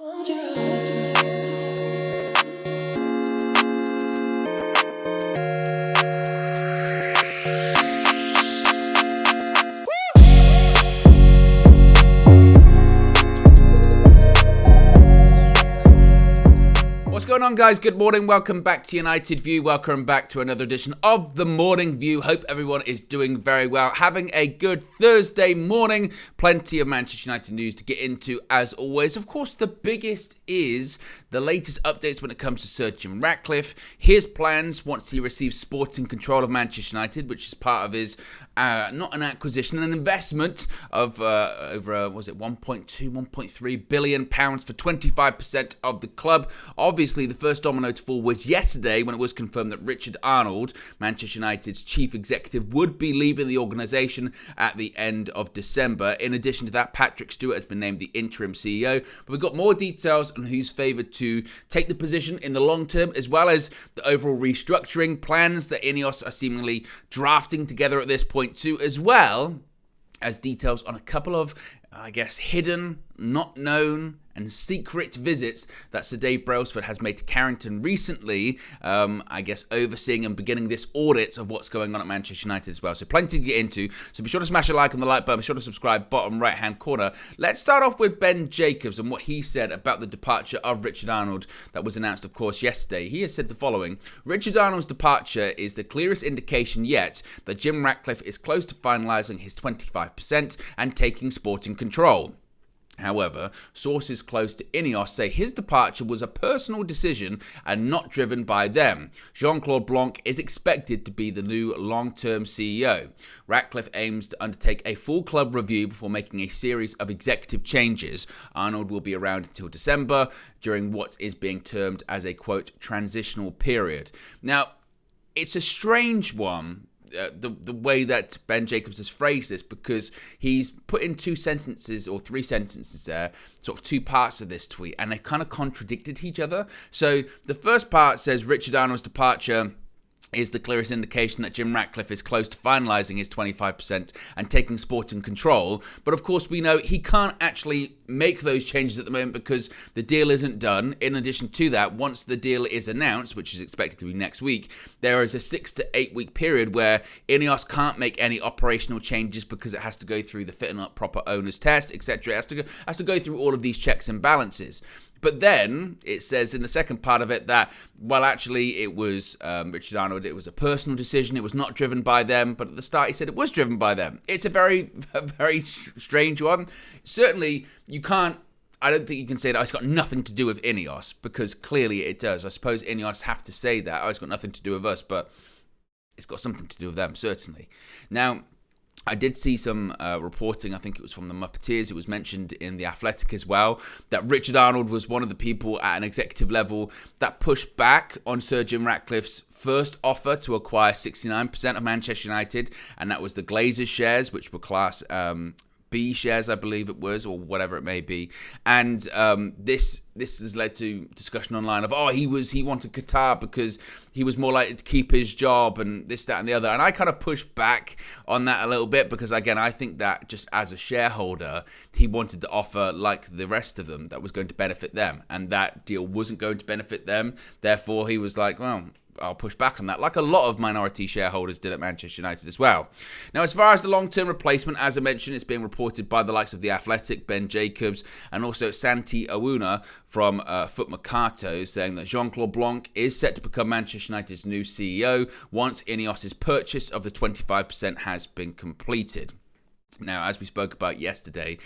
What's going on, guys? Good morning. Welcome back to United View. Welcome back to another edition of the Morning View. Hope everyone is doing very well. Having a good Thursday morning. Plenty of Manchester United news to get into, as always. Of course, the biggest is the latest updates when it comes to Sir Jim Ratcliffe. His plans once he receives sporting control of Manchester United, which is part of his, not an acquisition, an investment of over, was it 1.3 billion pounds for 25% of the club. Obviously, the first domino to fall was yesterday when it was confirmed that Richard Arnold, Manchester United's chief executive, would be leaving the organisation at the end of December. In addition to that, Patrick Stewart has been named the interim CEO. But we've got more details on who's favoured to take the position in the long term, as well as the overall restructuring plans that Ineos are seemingly drafting together at this point too, as well as details on a couple of, hidden, not known, and secret visits that Sir Dave Brailsford has made to Carrington recently, overseeing and beginning this audit of what's going on at Manchester United as well. So plenty to get into. So be sure to smash a like on the like button. Be sure to subscribe, bottom right-hand corner. Let's start off with Ben Jacobs and what he said about the departure of Richard Arnold that was announced, of course, yesterday. He has said the following: Richard Arnold's departure is the clearest indication yet that Jim Ratcliffe is close to finalising his 25% and taking sporting control. However, sources close to Ineos say his departure was a personal decision and not driven by them. Jean-Claude Blanc is expected to be the new long-term CEO. Ratcliffe aims to undertake a full club review before making a series of executive changes. Arnold will be around until December during what is being termed as a, quote, transitional period. Now, it's a strange one. The way that Ben Jacobs has phrased this, because he's put in two sentences or three sentences there, sort of two parts of this tweet, and they kind of contradicted each other. So the first part says Richard Arnold's departure is the clearest indication that Jim Ratcliffe is close to finalising his 25% and taking sporting control. But of course, we know he can't actually make those changes at the moment because the deal isn't done. In addition to that, once the deal is announced, which is expected to be next week, there is a 6 to 8 week period where Ineos can't make any operational changes because it has to go through the fit and proper owners test, etc. It has to go through all of these checks and balances. But then it says in the second part of it that, well, actually it was Richard Arnold, it was a personal decision, it was not driven by them, but at the start he said it was driven by them. It's a very strange one. Certainly, I don't think you can say that it's got nothing to do with Ineos, because clearly it does. I suppose Ineos have to say that, it's got nothing to do with us, but it's got something to do with them, certainly. Now, I did see some reporting, I think it was from the Muppeteers, it was mentioned in The Athletic as well, that Richard Arnold was one of the people at an executive level that pushed back on Sir Jim Ratcliffe's first offer to acquire 69% of Manchester United, and that was the Glazers shares, which were class B shares, I believe it was, or whatever it may be. And this has led to discussion online of, he wanted Qatar because he was more likely to keep his job and this, that, and the other. And I kind of pushed back on that a little bit because, again, I think that just as a shareholder, he wanted to offer, like the rest of them, that was going to benefit them. And that deal wasn't going to benefit them. Therefore, he was like, well, I'll push back on that, like a lot of minority shareholders did at Manchester United as well. Now, as far as the long-term replacement, as I mentioned, it's being reported by the likes of The Athletic, Ben Jacobs, and also Santi Ouna from Foot Mercato, saying that Jean-Claude Blanc is set to become Manchester United's new CEO once Ineos' purchase of the 25% has been completed. Now, as we spoke about yesterday,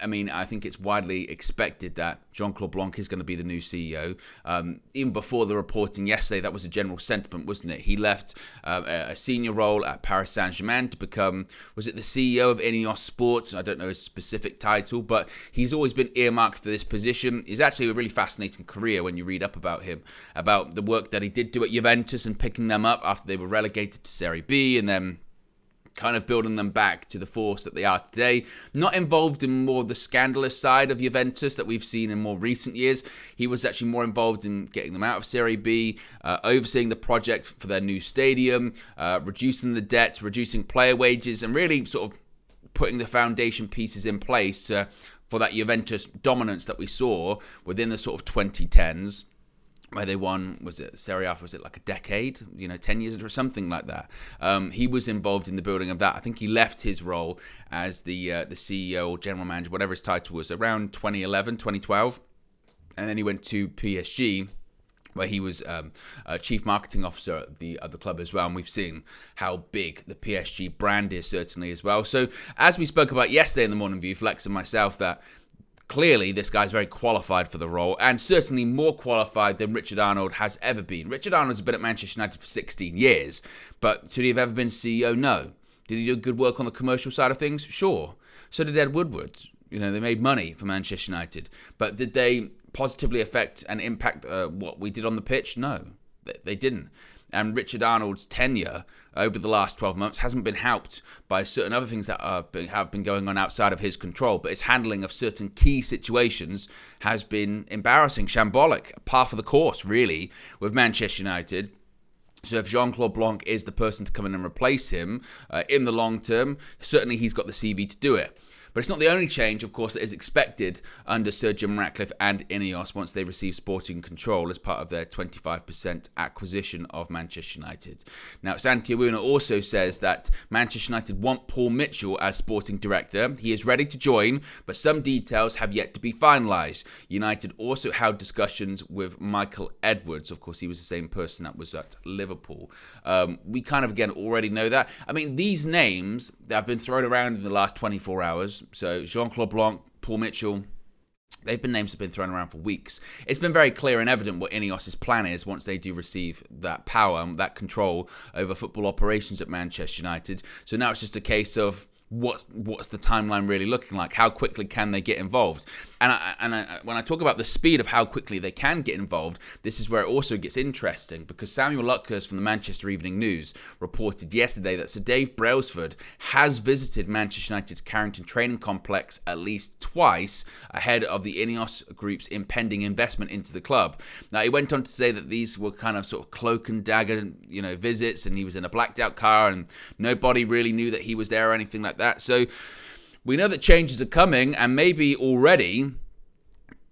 I think it's widely expected that Jean-Claude Blanc is going to be the new CEO. Even before the reporting yesterday, that was a general sentiment, wasn't it? He left a senior role at Paris Saint-Germain to become, was it the CEO of Ineos Sports? I don't know his specific title, but he's always been earmarked for this position. He's actually a really fascinating career when you read up about him, about the work that he did do at Juventus and picking them up after they were relegated to Serie B, and then kind of building them back to the force that they are today. Not involved in more of the scandalous side of Juventus that we've seen in more recent years. He was actually more involved in getting them out of Serie B, overseeing the project for their new stadium, reducing the debt, reducing player wages, and really sort of putting the foundation pieces in place to for that Juventus dominance that we saw within the sort of 2010s, where they won, was it Serie A, was it like a decade, 10 years or something like that. He was involved in the building of that. I think he left his role as the CEO or general manager, whatever his title was, around 2011, 2012. And then he went to PSG, where he was chief marketing officer at the club as well. And we've seen how big the PSG brand is certainly as well. So as we spoke about yesterday in the Morning View, Flex and myself, that clearly this guy's very qualified for the role, and certainly more qualified than Richard Arnold has ever been. Richard Arnold's been at Manchester United for 16 years, but should he have ever been CEO? No. Did he do good work on the commercial side of things? Sure. So did Ed Woodward. They made money for Manchester United. But did they positively affect and impact what we did on the pitch? No, they didn't. And Richard Arnold's tenure over the last 12 months hasn't been helped by certain other things that have been going on outside of his control. But his handling of certain key situations has been embarrassing, shambolic, par for the course, really, with Manchester United. So if Jean-Claude Blanc is the person to come in and replace him in the long term, certainly he's got the CV to do it. But it's not the only change, of course, that is expected under Sir Jim Ratcliffe and Ineos once they receive sporting control as part of their 25% acquisition of Manchester United. Now, Santi Awuna also says that Manchester United want Paul Mitchell as sporting director. He is ready to join, but some details have yet to be finalised. United also held discussions with Michael Edwards. Of course, he was the same person that was at Liverpool. We kind of, again, already know that. I mean, these names that have been thrown around in the last 24 hours, so Jean-Claude Blanc, Paul Mitchell, they've been names that have been thrown around for weeks. It's been very clear and evident what Ineos' plan is once they do receive that power, that control over football operations at Manchester United. So now it's just a case of what's the timeline really looking like? How quickly can they get involved? And when I talk about the speed of how quickly they can get involved, this is where it also gets interesting, because Samuel Lutkers from the Manchester Evening News reported yesterday that Sir Dave Brailsford has visited Manchester United's Carrington training complex at least twice ahead of the Ineos Group's impending investment into the club. Now, he went on to say that these were kind of sort of cloak and dagger, visits, and he was in a blacked out car and nobody really knew that he was there or anything like that. So we know that changes are coming, and maybe already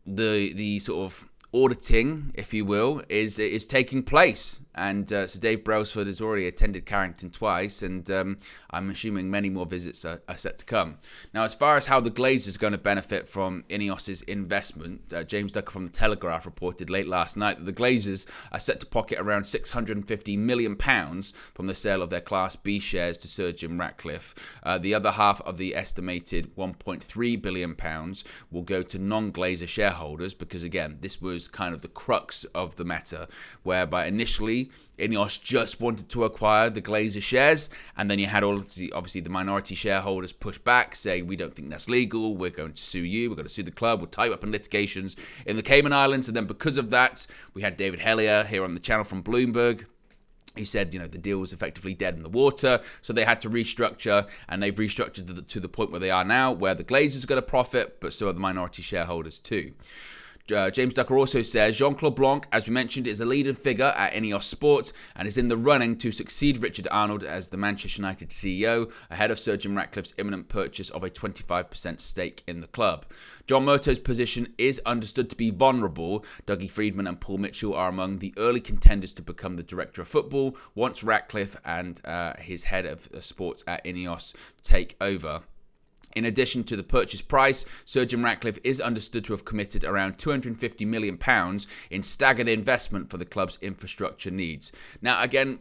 the sort of auditing, if you will, is taking place. And Sir Dave Brailsford has already attended Carrington twice, and I'm assuming many more visits are set to come. Now, as far as how the Glazers are going to benefit from Ineos' investment, James Ducker from The Telegraph reported late last night that the Glazers are set to pocket around £650 million from the sale of their Class B shares to Sir Jim Ratcliffe. The other half of the estimated £1.3 billion will go to non-Glazer shareholders, because, again, this was kind of the crux of the matter, whereby initially Ineos just wanted to acquire the Glazer shares, and then you had obviously the minority shareholders push back, say, we don't think that's legal, we're going to sue you, we're going to sue the club, we'll tie you up in litigations in the Cayman Islands. And then because of that, we had David Hellier here on the channel from Bloomberg. He said, the deal was effectively dead in the water, so they had to restructure, and they've restructured to the point where they are now, where the Glazers are going to profit, but so are the minority shareholders too. James Ducker also says Jean-Claude Blanc, as we mentioned, is a leading figure at Ineos Sport and is in the running to succeed Richard Arnold as the Manchester United CEO ahead of Sir Jim Ratcliffe's imminent purchase of a 25% stake in the club. John Murtough's position is understood to be vulnerable. Dougie Freedman and Paul Mitchell are among the early contenders to become the director of football once Ratcliffe and his head of sports at Ineos take over. In addition to the purchase price, Sir Jim Ratcliffe is understood to have committed around £250 million in staggered investment for the club's infrastructure needs. Now, again,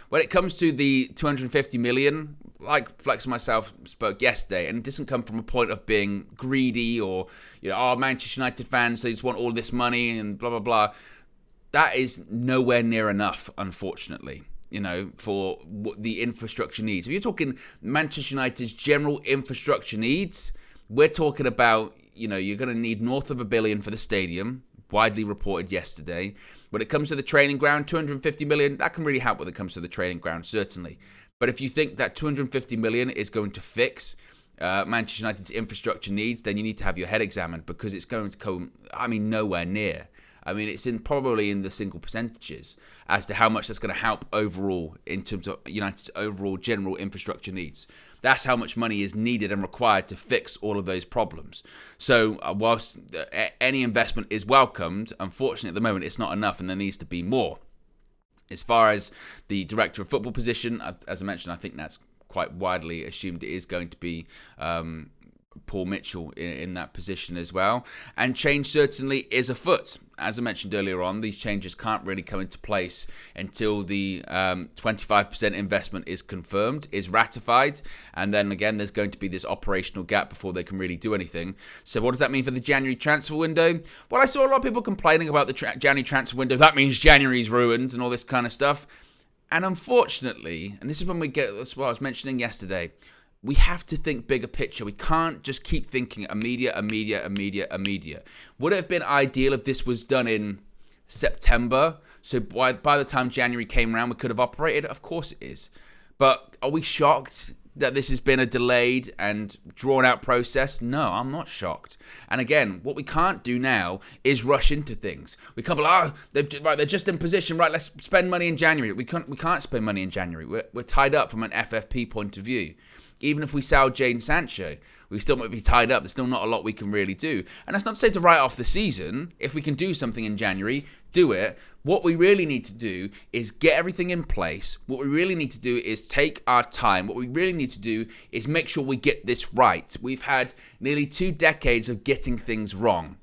when it comes to the £250 million, like Flex and myself spoke yesterday, and it doesn't come from a point of being greedy or, Manchester United fans, they just want all this money and blah, blah, blah. That is nowhere near enough, unfortunately, for what the infrastructure needs. If you're talking Manchester United's general infrastructure needs, we're talking about, you're going to need north of £1 billion for the stadium, widely reported yesterday. When it comes to the training ground, £250 million, that can really help when it comes to the training ground, certainly. But if you think that £250 million is going to fix Manchester United's infrastructure needs, then you need to have your head examined, because it's going to come, nowhere near. I mean, it's probably in the single percentages as to how much that's going to help overall in terms of United's overall general infrastructure needs. That's how much money is needed and required to fix all of those problems. So whilst any investment is welcomed, unfortunately at the moment it's not enough and there needs to be more. As far as the director of football position, as I mentioned, I think that's quite widely assumed it is going to be Paul Mitchell in that position as well. And change certainly is afoot. As I mentioned earlier on, these changes can't really come into place until the 25% investment is confirmed, is ratified, and then again there's going to be this operational gap before they can really do anything. So what does that mean for the January transfer window? Well, I saw a lot of people complaining about the January transfer window. That means January's ruined and all this kind of stuff. And unfortunately, and this is when we get, that's what I was mentioning yesterday, we have to think bigger picture. We can't just keep thinking immediate. Would it have been ideal if this was done in September? So by the time January came around, we could have operated? Of course it is. But are we shocked that this has been a delayed and drawn-out process? No, I'm not shocked. And again, what we can't do now is rush into things. We can't be like, they're just in position, right, let's spend money in January. We can't spend money in January. We're tied up from an FFP point of view. Even if we sell Jadon Sancho, we still might be tied up. There's still not a lot we can really do. And that's not to say to write off the season. If we can do something in January, do it. What we really need to do is get everything in place. What we really need to do is take our time. What we really need to do is make sure we get this right. We've had nearly 2 decades of getting things wrong.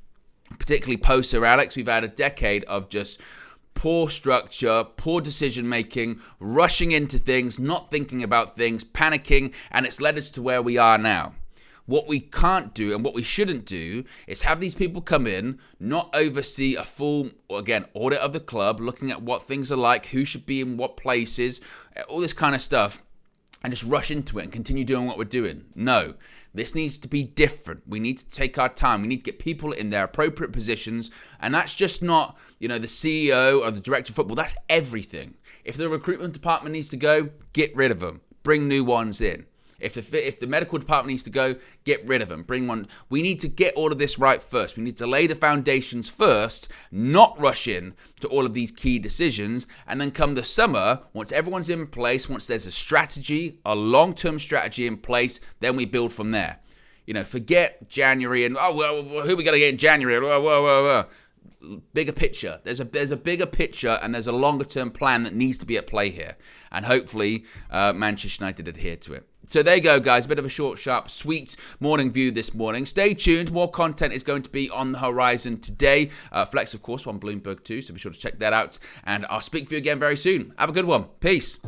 Particularly post Sir Alex, we've had a decade of just poor structure, poor decision making, rushing into things, not thinking about things, panicking, and it's led us to where we are now. What we can't do and what we shouldn't do is have these people come in, not oversee a full, again, audit of the club, looking at what things are like, who should be in what places, all this kind of stuff, and just rush into it and continue doing what we're doing. No, this needs to be different. We need to take our time. We need to get people in their appropriate positions, and that's just not, the CEO or the director of football. That's everything. If the recruitment department needs to go, get rid of them. Bring new ones in. If the medical department needs to go, get rid of them. Bring one. We need to get all of this right first. We need to lay the foundations first, not rush in to all of these key decisions. And then come the summer, once everyone's in place, once there's a strategy, a long-term strategy in place, then we build from there. Forget January and, who are we going to get in January? Bigger picture. There's a bigger picture and there's a longer term plan that needs to be at play here. And hopefully Manchester United adhere to it. So there you go, guys. A bit of a short, sharp, sweet morning view this morning. Stay tuned. More content is going to be on the horizon today. Flex, of course, on Bloomberg too. So be sure to check that out. And I'll speak to you again very soon. Have a good one. Peace.